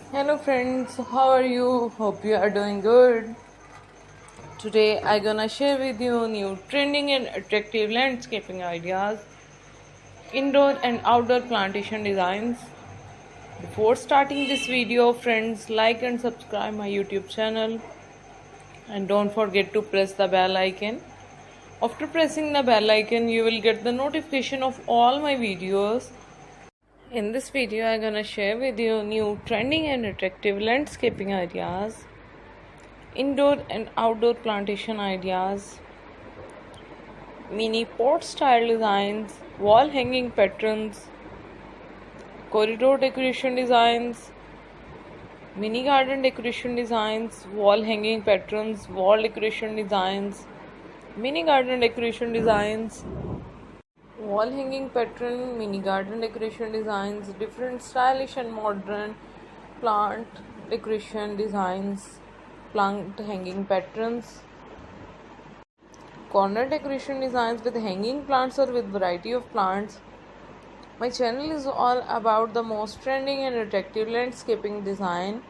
Hello friends, how are you? Hope you are doing good. Today I gonna share with you new trending and attractive landscaping ideas, indoor and outdoor plantation designs. Before starting this video, friends, like and subscribe my YouTube channel and don't forget to press the bell icon. After pressing the bell icon, you will get the notification of all my videos. In this video, I'm gonna share with you new trending and attractive landscaping ideas, indoor and outdoor plantation ideas, mini pot style designs, wall hanging patterns, corridor decoration designs, mini garden decoration designs, wall hanging patterns, wall decoration designs, mini garden decoration designs, wall hanging pattern, mini garden decoration designs, different stylish and modern plant decoration designs, plant hanging patterns, corner decoration designs with hanging plants or with variety of plants. My channel is all about the most trending and attractive landscaping design,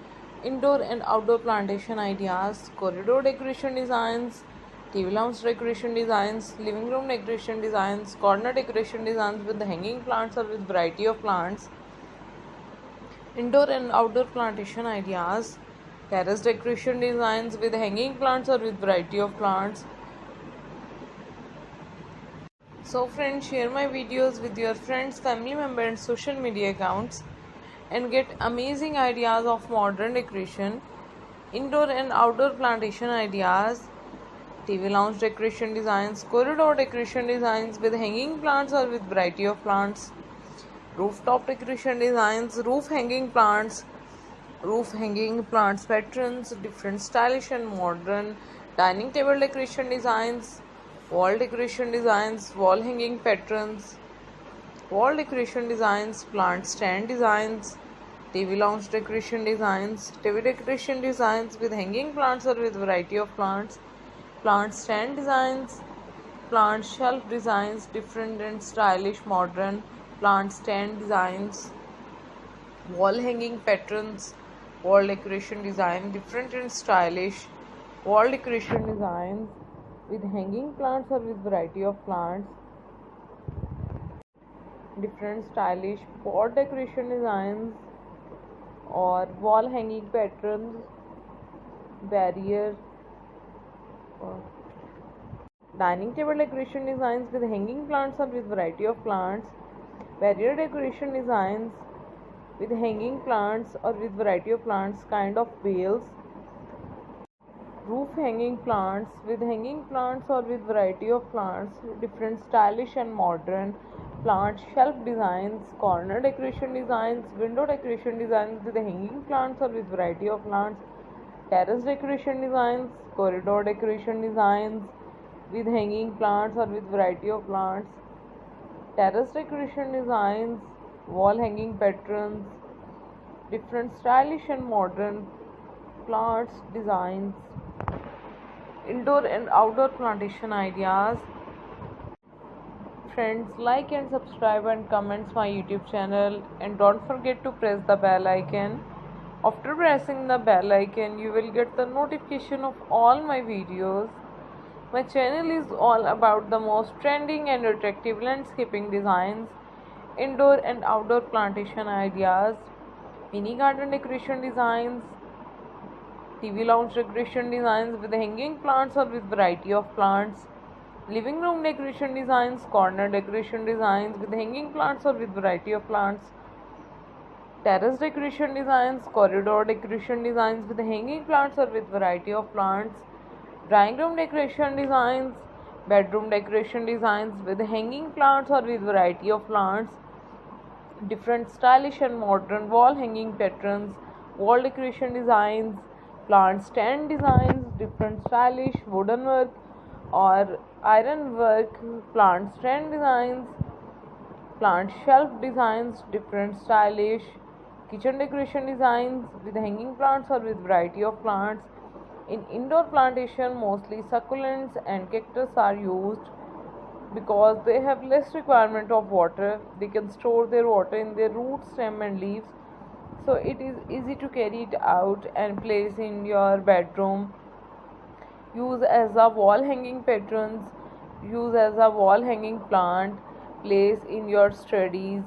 indoor and outdoor plantation ideas, corridor decoration designs, TV lounge decoration designs, living room decoration designs, corner decoration designs with hanging plants or with variety of plants, indoor and outdoor plantation ideas, terrace decoration designs with hanging plants or with variety of plants. So friends, share my videos with your friends, family members and social media accounts and get amazing ideas of modern decoration, indoor and outdoor plantation ideas, TV lounge decoration designs, corridor decoration designs with hanging plants or with variety of plants, rooftop decoration designs, roof hanging plants patterns, different stylish and modern dining table decoration designs, wall decoration designs, wall hanging patterns, wall decoration designs, plant stand designs, TV lounge decoration designs, TV decoration designs with hanging plants or with variety of plants, plant stand designs, plant shelf designs, different and stylish modern plant stand designs, wall hanging patterns, wall decoration design, different and stylish wall decoration designs with hanging plants or with variety of plants, different stylish pot decoration designs or wall hanging patterns, barrier or dining table decoration designs with hanging plants or with variety of plants, barrier decoration designs with hanging plants or with variety of plants, kind of bales, roof hanging plants with hanging plants or with variety of plants, different stylish and modern plant shelf designs, corner decoration designs, window decoration designs with hanging plants or with variety of plants, terrace decoration designs, corridor decoration designs with hanging plants or with variety of plants, terrace decoration designs, wall hanging patterns, different stylish and modern plants designs, indoor and outdoor plantation ideas. Friends, like and subscribe and comments my YouTube channel and don't forget to press the bell icon. After pressing the bell icon, you will get the notification of all my videos. My channel is all about the most trending and attractive landscaping designs, indoor and outdoor plantation ideas, mini garden decoration designs, TV lounge decoration designs with hanging plants or with variety of plants, living room decoration designs, corner decoration designs with hanging plants or with variety of plants, terrace decoration designs, corridor decoration designs with hanging plants or with variety of plants, drawing room decoration designs, bedroom decoration designs with hanging plants or with variety of plants, different stylish and modern wall hanging patterns, wall decoration designs, plant stand designs, different stylish wooden work or iron work, plant stand designs, plant shelf designs, different stylish kitchen decoration designs with hanging plants or with variety of plants. In indoor plantation, mostly succulents and cactus are used because they have less requirement of water. They can store their water in their roots, stem and leaves. so it is easy to carry it out and place in your bedroom. Use as a wall hanging patterns, use as a wall hanging plant, place in your study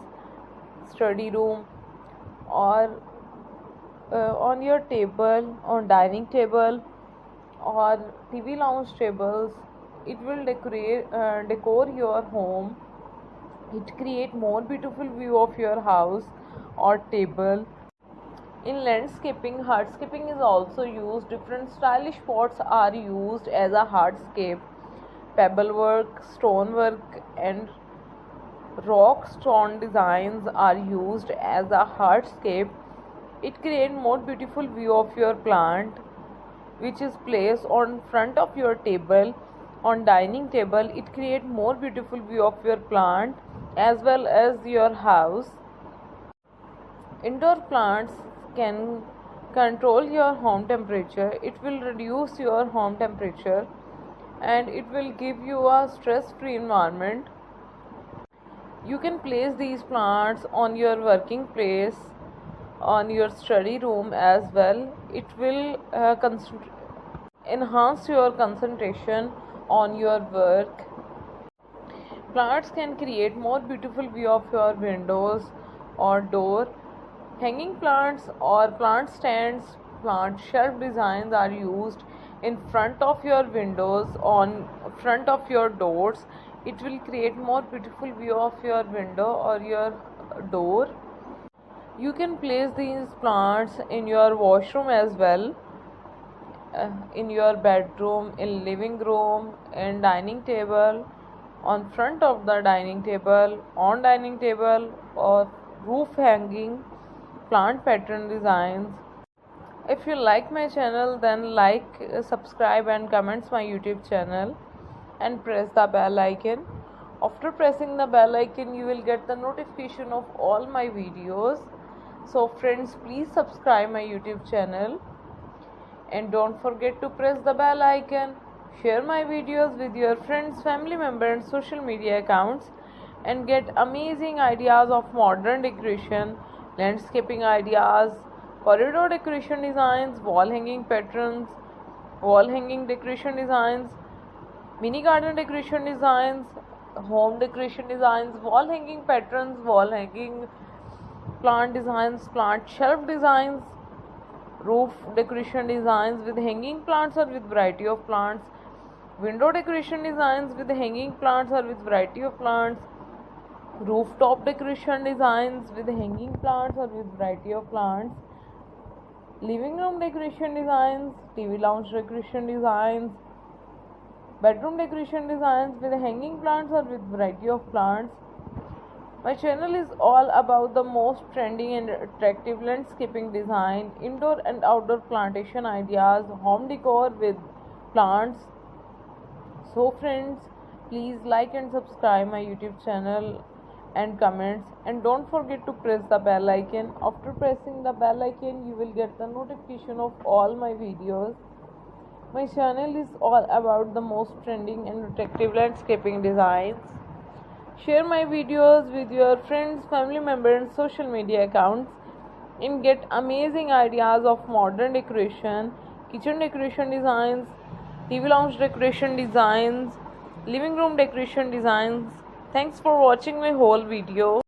room, or on your table, on dining table, or TV lounge tables. It will decor your home. It create more beautiful view of your house or table. In landscaping, hardscaping is also used. Different stylish pots are used as a hardscape. Pebble work, stone work, and rock stone designs are used as a hardscape. It creates more beautiful view of your plant, which is placed on front of your table, on dining table. It creates more beautiful view of your plant as well as your house. Indoor plants can control your home temperature. It will reduce your home temperature and it will give you a stress-free environment. You can place these plants on your working place, on your study room as well. It will enhance your concentration on your work. Plants can create more beautiful view of your windows or door. Hanging plants or plant stands, plant shelf designs are used in front of your windows, on front of your doors. It will create more beautiful view of your window or your door. You can place these plants in your washroom as well, in your bedroom, in living room, in dining table, on front of the dining table, on dining table, or roof hanging plant pattern designs. If you like my channel, then like, subscribe and comments my YouTube channel and press the bell icon. After pressing the bell icon, you will get the notification of all my videos. So friends, please subscribe my YouTube channel and don't forget to press the bell icon. Share my videos with your friends, family members and social media accounts and get amazing ideas of modern decoration, landscaping ideas, corridor decoration designs, wall hanging patterns, wall hanging decoration designs, mini garden decoration designs, home decoration designs, wall hanging patterns, wall hanging plant designs, plant shelf designs, roof decoration designs with hanging plants or with variety of plants, window decoration designs with hanging plants or with variety of plants, rooftop decoration designs with hanging plants or with variety of plants, living room decoration designs, TV lounge decoration designs, bedroom decoration designs with hanging plants or with variety of plants. My channel is all about the most trending and attractive landscaping design, indoor and outdoor plantation ideas, home decor with plants. So friends, please like and subscribe my YouTube channel and comments and don't forget to press the bell icon. After pressing the bell icon, you will get the notification of all my videos. My channel is all about the most trending and attractive landscaping designs. Share my videos with your friends, family members and social media accounts and get amazing ideas of modern decoration, kitchen decoration designs, TV lounge decoration designs, living room decoration designs. Thanks for watching my whole video.